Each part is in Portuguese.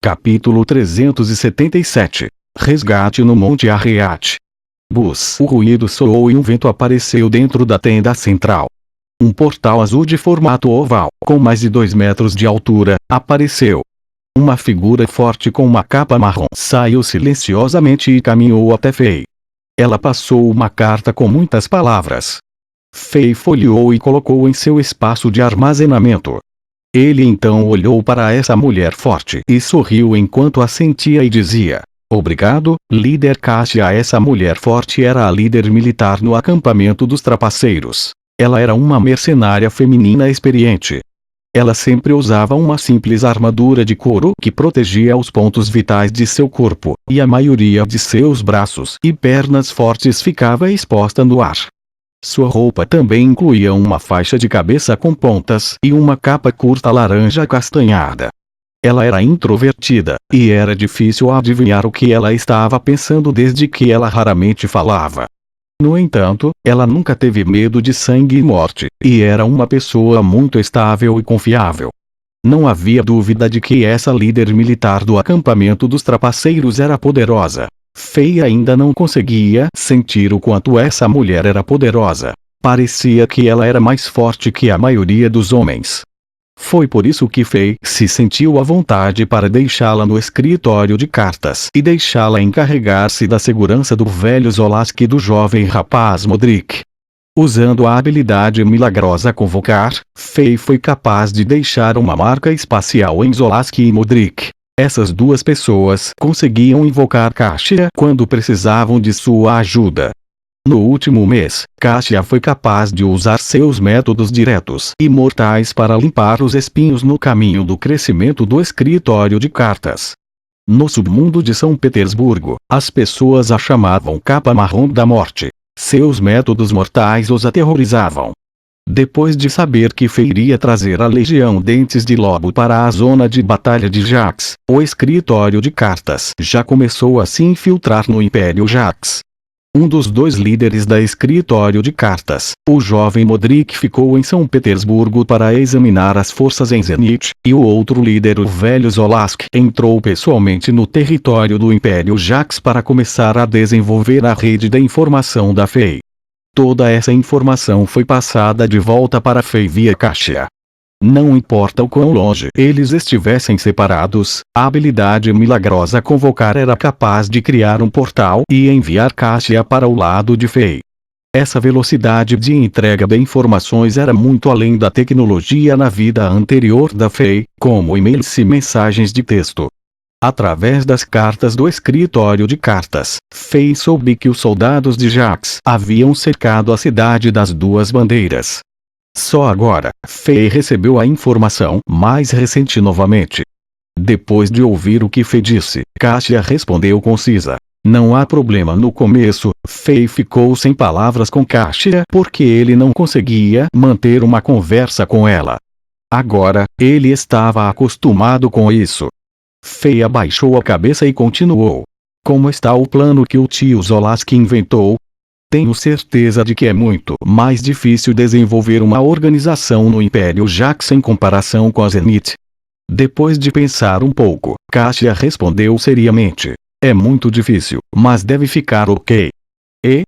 Capítulo 377. Resgate no Monte Arreate. Bus. O ruído soou e um vento apareceu dentro da tenda central. Um portal azul de formato oval, com mais de 2 metros de altura, apareceu. Uma figura forte com uma capa marrom saiu silenciosamente e caminhou até Fei. Ela passou uma carta com muitas palavras. Fei folheou e colocou em seu espaço de armazenamento. Ele então olhou para essa mulher forte e sorriu enquanto assentia e dizia: "Obrigado, líder Cassia." Essa mulher forte era a líder militar no acampamento dos trapaceiros. Ela era uma mercenária feminina experiente. Ela sempre usava uma simples armadura de couro que protegia os pontos vitais de seu corpo, e a maioria de seus braços e pernas fortes ficava exposta no ar. Sua roupa também incluía uma faixa de cabeça com pontas e uma capa curta laranja acastanhada. Ela era introvertida, e era difícil adivinhar o que ela estava pensando desde que ela raramente falava. No entanto, ela nunca teve medo de sangue e morte, e era uma pessoa muito estável e confiável. Não havia dúvida de que essa líder militar do acampamento dos trapaceiros era poderosa. Fei ainda não conseguia sentir o quanto essa mulher era poderosa. Parecia que ela era mais forte que a maioria dos homens. Foi por isso que Fei se sentiu à vontade para deixá-la no escritório de cartas e deixá-la encarregar-se da segurança do velho Zolask e do jovem rapaz Modric. Usando a habilidade milagrosa Convocar, Fei foi capaz de deixar uma marca espacial em Zolask e Modric. Essas duas pessoas conseguiam invocar Cassia quando precisavam de sua ajuda. No último mês, Cassia foi capaz de usar seus métodos diretos e mortais para limpar os espinhos no caminho do crescimento do escritório de cartas. No submundo de São Petersburgo, as pessoas a chamavam Capa Marrom da Morte. Seus métodos mortais os aterrorizavam. Depois de saber que Fei iria trazer a Legião Dentes de Lobo para a zona de batalha de Jax, o escritório de cartas já começou a se infiltrar no Império Jax. Um dos dois líderes da escritório de cartas, o jovem Modric, ficou em São Petersburgo para examinar as forças em Zenit, e o outro líder, o velho Zolask, entrou pessoalmente no território do Império Jax para começar a desenvolver a rede de informação da Fei. Toda essa informação foi passada de volta para Fei via Cassia. Não importa o quão longe eles estivessem separados, a habilidade milagrosa Convocar era capaz de criar um portal e enviar Cassia para o lado de Fei. Essa velocidade de entrega de informações era muito além da tecnologia na vida anterior da Fei, como e-mails e mensagens de texto. Através das cartas do escritório de cartas, Fei soube que os soldados de Jax haviam cercado a cidade das Duas Bandeiras. Só agora, Fei recebeu a informação mais recente novamente. Depois de ouvir o que Fei disse, Cassia respondeu concisa: "Não há problema." No começo, Fei ficou sem palavras com Cassia porque ele não conseguia manter uma conversa com ela. Agora, ele estava acostumado com isso. Fei abaixou a cabeça e continuou: "Como está o plano que o tio Zolask inventou? Tenho certeza de que é muito mais difícil desenvolver uma organização no Império Jax em comparação com a Zenit." Depois de pensar um pouco, Cassia respondeu seriamente: "É muito difícil, mas deve ficar ok."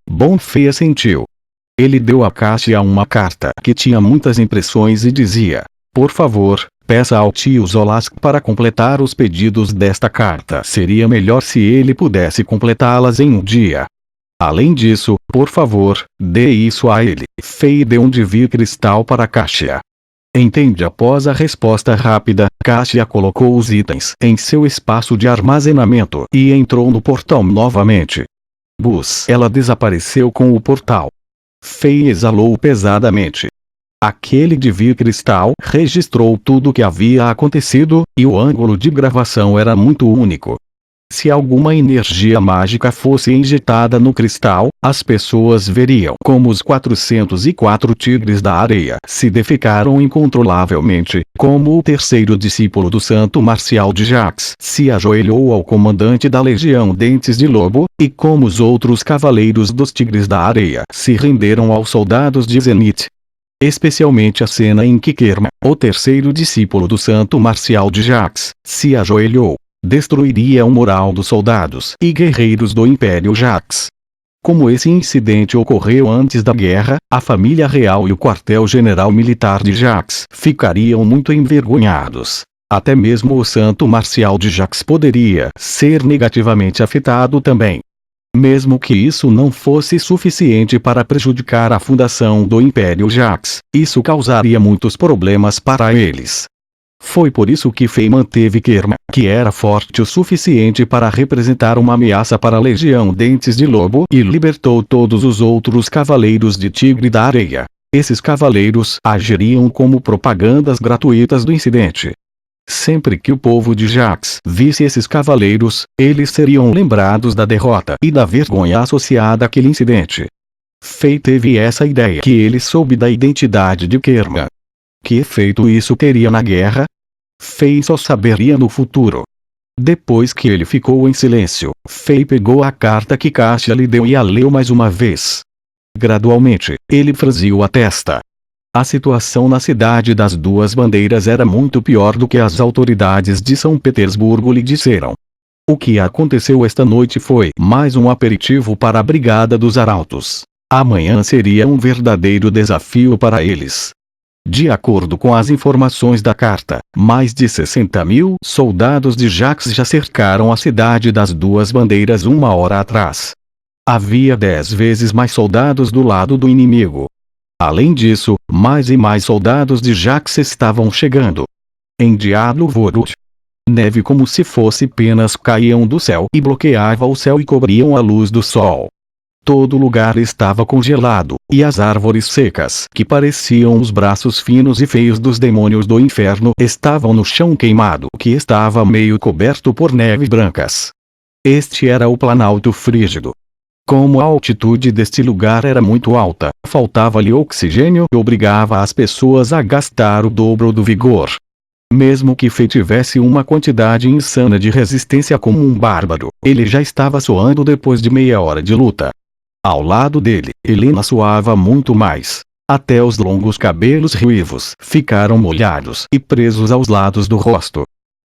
Bom, Fei assentiu. Ele deu a Cassia uma carta que tinha muitas impressões e dizia: "Por favor, peça ao tio Zolask para completar os pedidos desta carta. Seria melhor se ele pudesse completá-las em um dia. Além disso, por favor, dê isso a ele." Fei deu um Divir Cristal para Cassia. Entende? Após a resposta rápida, Cassia colocou os itens em seu espaço de armazenamento e entrou no portal novamente. Bus. Ela desapareceu com o portal. Fei exalou pesadamente. Aquele Divir Cristal registrou tudo o que havia acontecido, e o ângulo de gravação era muito único. Se alguma energia mágica fosse injetada no cristal, as pessoas veriam como os 404 tigres da areia se defecaram incontrolavelmente, como o terceiro discípulo do santo marcial de Jax se ajoelhou ao comandante da Legião Dentes de Lobo, e como os outros cavaleiros dos tigres da areia se renderam aos soldados de Zenit. Especialmente a cena em que Kerma, o terceiro discípulo do santo marcial de Jax, se ajoelhou. destruiria o moral dos soldados e guerreiros do Império Jax. Como esse incidente ocorreu antes da guerra, a família real e o quartel-general militar de Jax ficariam muito envergonhados. Até mesmo o santo marcial de Jax poderia ser negativamente afetado também. Mesmo que isso não fosse suficiente para prejudicar a fundação do Império Jax, isso causaria muitos problemas para eles. Foi por isso que Fei manteve Kerma, que era forte o suficiente para representar uma ameaça para a Legião Dentes de Lobo, e libertou todos os outros Cavaleiros de Tigre da Areia. Esses cavaleiros agiriam como propagandas gratuitas do incidente. Sempre que o povo de Jax visse esses cavaleiros, eles seriam lembrados da derrota e da vergonha associada àquele incidente. Fei teve essa ideia que ele soube da identidade de Kerma. Que efeito isso teria na guerra? Fei só saberia no futuro. Depois que ele ficou em silêncio, Fei pegou a carta que Cassia lhe deu e a leu mais uma vez. Gradualmente, ele franziu a testa. A situação na cidade das Duas Bandeiras era muito pior do que as autoridades de São Petersburgo lhe disseram. O que aconteceu esta noite foi mais um aperitivo para a Brigada dos Arautos. Amanhã seria um verdadeiro desafio para eles. De acordo com as informações da carta, mais de 60.000 soldados de Jax já cercaram a cidade das Duas Bandeiras uma hora atrás. Havia 10 vezes mais soldados do lado do inimigo. Além disso, mais e mais soldados de Jax estavam chegando. Em Diablo Vorut, neve como se fosse penas caíam do céu e bloqueava o céu e cobriam a luz do sol. Todo lugar estava congelado, e as árvores secas, que pareciam os braços finos e feios dos demônios do inferno, estavam no chão queimado, que estava meio coberto por neve brancas. Este era o Planalto Frígido. Como a altitude deste lugar era muito alta, faltava-lhe oxigênio e obrigava as pessoas a gastar o dobro do vigor. Mesmo que Fei tivesse uma quantidade insana de resistência como um bárbaro, ele já estava suando depois de meia hora de luta. Ao lado dele, Helena suava muito mais. Até os longos cabelos ruivos ficaram molhados e presos aos lados do rosto.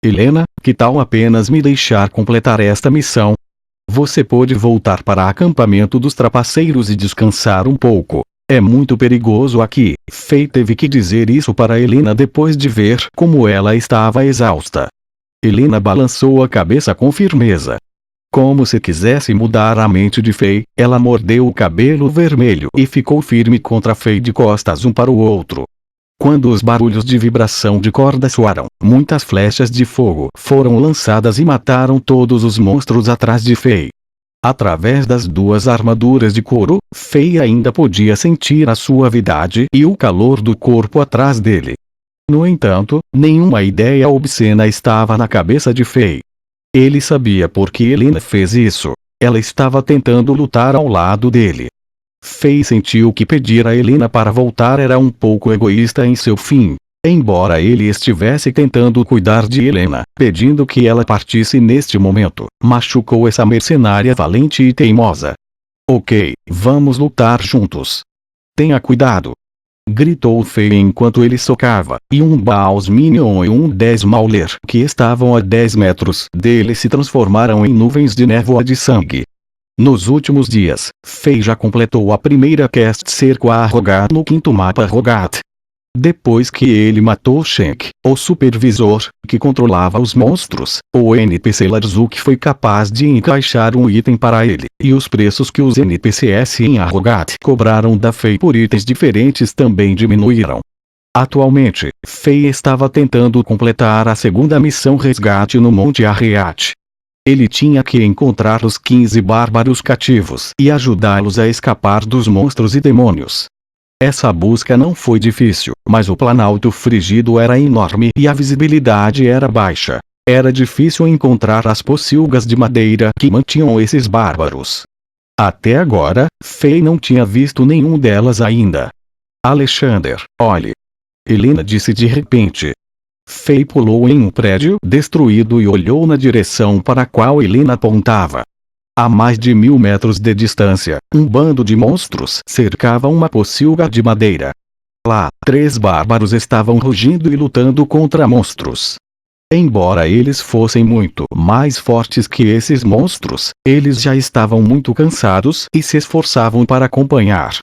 Helena, que tal apenas me deixar completar esta missão? Você pode voltar para o acampamento dos trapaceiros e descansar um pouco. É muito perigoso aqui. Fei teve que dizer isso para Helena depois de ver como ela estava exausta. Helena balançou a cabeça com firmeza. Como se quisesse mudar a mente de Fei, ela mordeu o cabelo vermelho e ficou firme contra Fei de costas um para o outro. Quando os barulhos de vibração de corda soaram, muitas flechas de fogo foram lançadas e mataram todos os monstros atrás de Fei. Através das duas armaduras de couro, Fei ainda podia sentir a suavidade e o calor do corpo atrás dele. No entanto, nenhuma ideia obscena estava na cabeça de Fei. Ele sabia por que Helena fez isso. Ela estava tentando lutar ao lado dele. Fei sentiu que pedir a Helena para voltar era um pouco egoísta em seu fim. Embora ele estivesse tentando cuidar de Helena, pedindo que ela partisse neste momento, machucou essa mercenária valente e teimosa. Ok, vamos lutar juntos. Tenha cuidado! Gritou Fei enquanto ele socava, e um Baals Minion e um 10 Mauler que estavam a 10 metros dele se transformaram em nuvens de névoa de sangue. Nos últimos dias, Fei já completou a primeira quest cerco a Rogat no quinto mapa Rogat. Depois que ele matou Shenk, o supervisor, que controlava os monstros, o NPC Larzuk foi capaz de encaixar um item para ele, e os preços que os NPCs em Arrogat cobraram da Fei por itens diferentes também diminuíram. Atualmente, Fei estava tentando completar a segunda missão Resgate no Monte Arreat. Ele tinha que encontrar os 15 bárbaros cativos e ajudá-los a escapar dos monstros e demônios. Essa busca não foi difícil, mas o Planalto Frígido era enorme e a visibilidade era baixa. Era difícil encontrar as pocilgas de madeira que mantinham esses bárbaros. Até agora, Fei não tinha visto nenhum delas ainda. Alexander, olhe! Helena disse de repente. Fei pulou em um prédio destruído e olhou na direção para a qual Helena apontava. A mais de 1000 metros de distância, um bando de monstros cercava uma pocilga de madeira. Lá, 3 bárbaros estavam rugindo e lutando contra monstros. Embora eles fossem muito mais fortes que esses monstros, eles já estavam muito cansados e se esforçavam para acompanhar